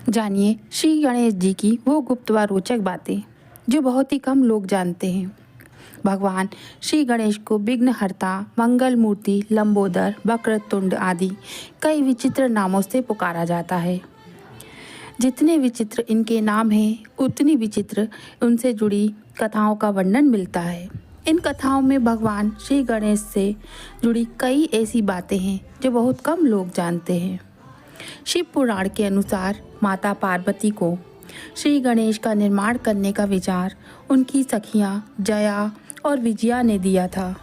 जानिए श्री गणेश जी की वो गुप्त व रोचक बातें जो बहुत ही कम लोग जानते हैं। भगवान श्री गणेश को विघ्नहर्ता, मंगल मूर्ति, लंबोदर, वक्रतुंड आदि कई विचित्र नामों से पुकारा जाता है। जितने विचित्र इनके नाम हैं, उतनी विचित्र उनसे जुड़ी कथाओं का वर्णन मिलता है। इन कथाओं में भगवान श्री गणेश से जुड़ी कई ऐसी बातें हैं जो बहुत कम लोग जानते हैं। शिव पुराण के अनुसार माता पार्वती को श्री गणेश का निर्माण करने का विचार उनकी सखियां जया और विजया ने दिया था।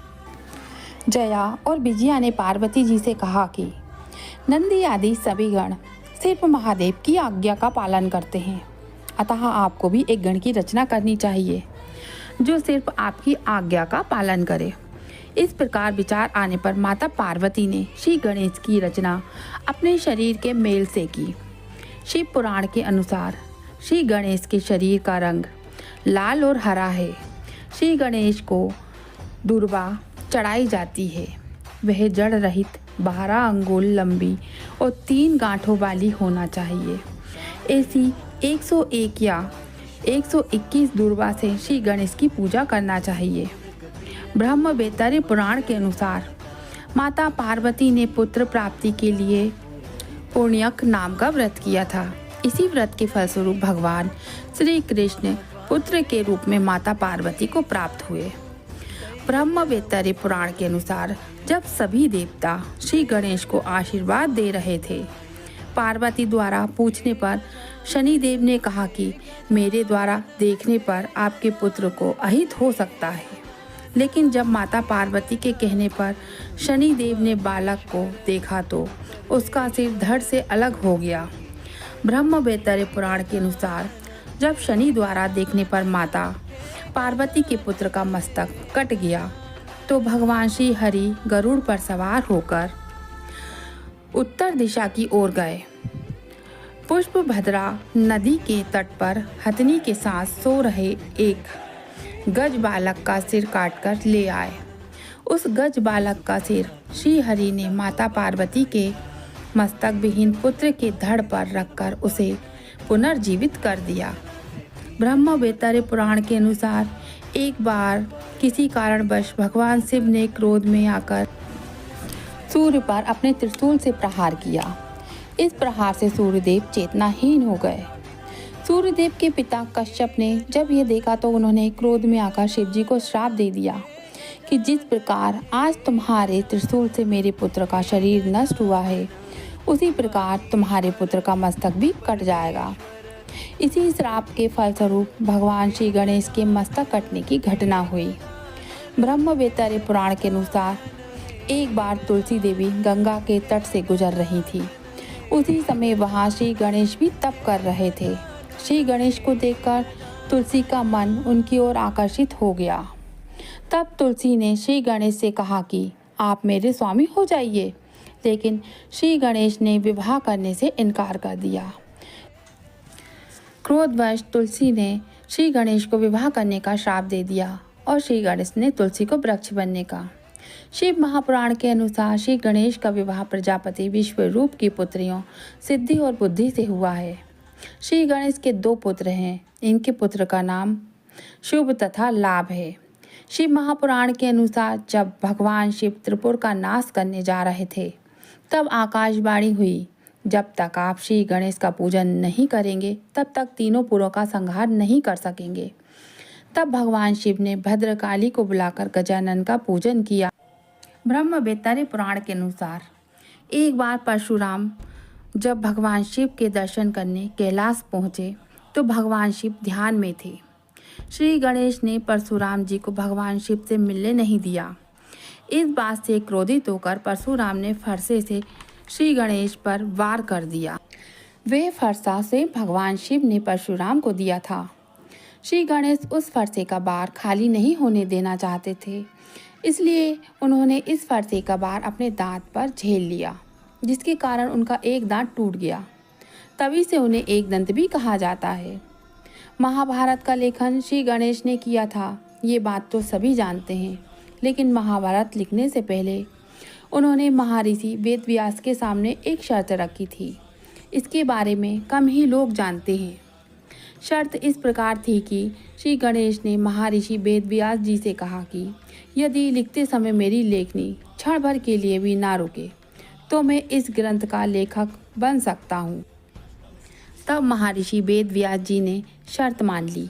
जया और विजया ने पार्वती जी से कहा कि नंदी आदि सभी गण सिर्फ महादेव की आज्ञा का पालन करते हैं, अतः आपको भी एक गण की रचना करनी चाहिए जो सिर्फ आपकी आज्ञा का पालन करे। इस प्रकार विचार आने पर माता पार्वती ने श्री गणेश की रचना अपने शरीर के मेल से की। शिव पुराण के अनुसार श्री गणेश के शरीर का रंग लाल और हरा है। श्री गणेश को दुर्वा चढ़ाई जाती है। वह जड़ रहित 12 अंगुल लंबी और 3 गांठों वाली होना चाहिए। ऐसी 101 या 121 दुर्वा से श्री गणेश की पूजा करना चाहिए। ब्रह्म वैतर्य पुराण के अनुसार माता पार्वती ने पुत्र प्राप्ति के लिए पुण्यक नाम का व्रत किया था। इसी व्रत के फलस्वरूप भगवान श्री कृष्ण पुत्र के रूप में माता पार्वती को प्राप्त हुए। ब्रह्म वैतर्य पुराण के अनुसार जब सभी देवता श्री गणेश को आशीर्वाद दे रहे थे, पार्वती द्वारा पूछने पर शनिदेव ने कहा कि मेरे द्वारा देखने पर आपके पुत्र को अहित हो सकता है। लेकिन जब माता पार्वती के कहने पर शनिदेव ने बालक को देखा तो उसका सिर धड़ से अलग हो गया। ब्रह्म वैतर्य पुराण के अनुसार जब शनि द्वारा देखने पर माता पार्वती के पुत्र का मस्तक कट गया तो भगवान श्री हरि गरुड़ पर सवार होकर उत्तर दिशा की ओर गए। पुष्पभद्रा नदी के तट पर हथनी के साथ सो रहे एक गज बालक का सिर काटकर ले आए। उस गज बालक का सिर श्री हरि ने माता पार्वती के मस्तक विहीन पुत्र के धड़ पर रखकर उसे पुनर्जीवित कर दिया। ब्रह्म वैतर्य पुराण के अनुसार एक बार किसी कारणवश भगवान शिव ने क्रोध में आकर सूर्य पर अपने त्रिशूल से प्रहार किया। इस प्रहार से सूर्यदेव चेतनाहीन हो गए। सूर्यदेव के पिता कश्यप ने जब यह देखा तो उन्होंने क्रोध में आकर शिव जी को श्राप दे दिया कि जिस प्रकार आज तुम्हारे त्रिशूल से मेरे पुत्र का शरीर नष्ट हुआ है, उसी प्रकार तुम्हारे पुत्र का मस्तक भी कट जाएगा। इसी श्राप के फलस्वरूप भगवान श्री गणेश के मस्तक कटने की घटना हुई। ब्रह्म वैतर्य पुराण के अनुसार एक बार तुलसी देवी गंगा के तट से गुजर रही थी। उसी समय वहाँ श्री गणेश भी तप कर रहे थे। श्री गणेश को देखकर तुलसी का मन उनकी ओर आकर्षित हो गया। तब तुलसी ने श्री गणेश से कहा कि आप मेरे स्वामी हो जाइए, लेकिन श्री गणेश ने विवाह करने से इनकार कर दिया। क्रोधवश तुलसी ने श्री गणेश को विवाह करने का श्राप दे दिया और श्री गणेश ने तुलसी को वृक्ष बनने का। शिव महापुराण के अनुसार श्री गणेश का विवाह प्रजापति विश्वरूप की पुत्रियों सिद्धि और बुद्धि से हुआ है। श्री गणेश के 2 पुत्र हैं। इनके पुत्र का नाम शुभ तथा लाभ है। शिव महापुराण के अनुसार जब भगवान शिव त्रिपुर का नाश करने जा रहे थे, तब आकाशवाणी हुई, जब तक आप श्री गणेश का पूजन नहीं करेंगे तब तक तीनों पुरों का संहार नहीं कर सकेंगे। तब भगवान शिव ने भद्रकाली को बुलाकर गजानन का पूजन किया। ब्रह्म वैतर्य पुराण के अनुसार एक बार परशुराम जब भगवान शिव के दर्शन करने कैलाश पहुँचे तो भगवान शिव ध्यान में थे। श्री गणेश ने परशुराम जी को भगवान शिव से मिलने नहीं दिया। इस बात से क्रोधित होकर परशुराम ने फरसे से श्री गणेश पर वार कर दिया। वह फरसा से भगवान शिव ने परशुराम को दिया था। श्री गणेश उस फरसे का बार खाली नहीं होने देना चाहते थे, इसलिए उन्होंने इस फरसे का बार अपने दांत पर झेल लिया, जिसके कारण उनका एक दांत टूट गया। तभी से उन्हें एक दंत भी कहा जाता है। महाभारत का लेखन श्री गणेश ने किया था, ये बात तो सभी जानते हैं। लेकिन महाभारत लिखने से पहले उन्होंने महर्षि वेदव्यास के सामने एक शर्त रखी थी। इसके बारे में कम ही लोग जानते हैं। शर्त इस प्रकार थी कि श्री गणेश ने महर्षि वेदव्यास जी से कहा कि यदि लिखते समय मेरी लेखनी क्षण भर के लिए भी ना रुके तो मैं इस ग्रंथ का लेखक बन सकता हूँ। तब महर्षि वेदव्यास जी ने शर्त मान ली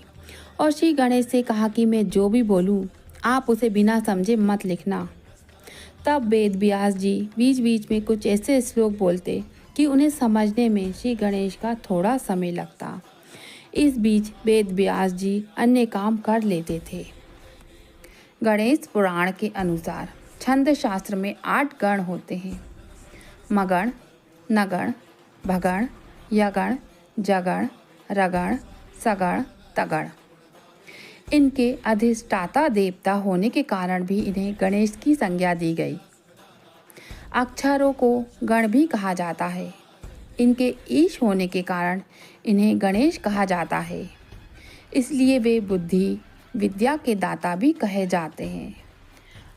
और श्री गणेश से कहा कि मैं जो भी बोलूँ आप उसे बिना समझे मत लिखना। तब वेदव्यास जी बीच बीच में कुछ ऐसे श्लोक बोलते कि उन्हें समझने में श्री गणेश का थोड़ा समय लगता। इस बीच वेदव्यास जी अन्य काम कर लेते थे। गणेश पुराण के अनुसार छंद शास्त्र में 8 गण होते हैं: मगण, नगण, भगण, यगण, जगण, रगण, सगण, तगण। इनके अधिष्ठाता देवता होने के कारण भी इन्हें गणेश की संज्ञा दी गई। अक्षरों को गण भी कहा जाता है। इनके ईश होने के कारण इन्हें गणेश कहा जाता है। इसलिए वे बुद्धि विद्या के दाता भी कहे जाते हैं।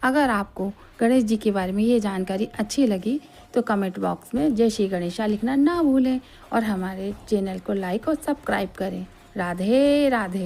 अगर आपको गणेश जी के बारे में ये जानकारी अच्छी लगी तो कमेंट बॉक्स में जय श्री गणेशा लिखना ना भूलें और हमारे चैनल को लाइक और सब्सक्राइब करें। राधे राधे।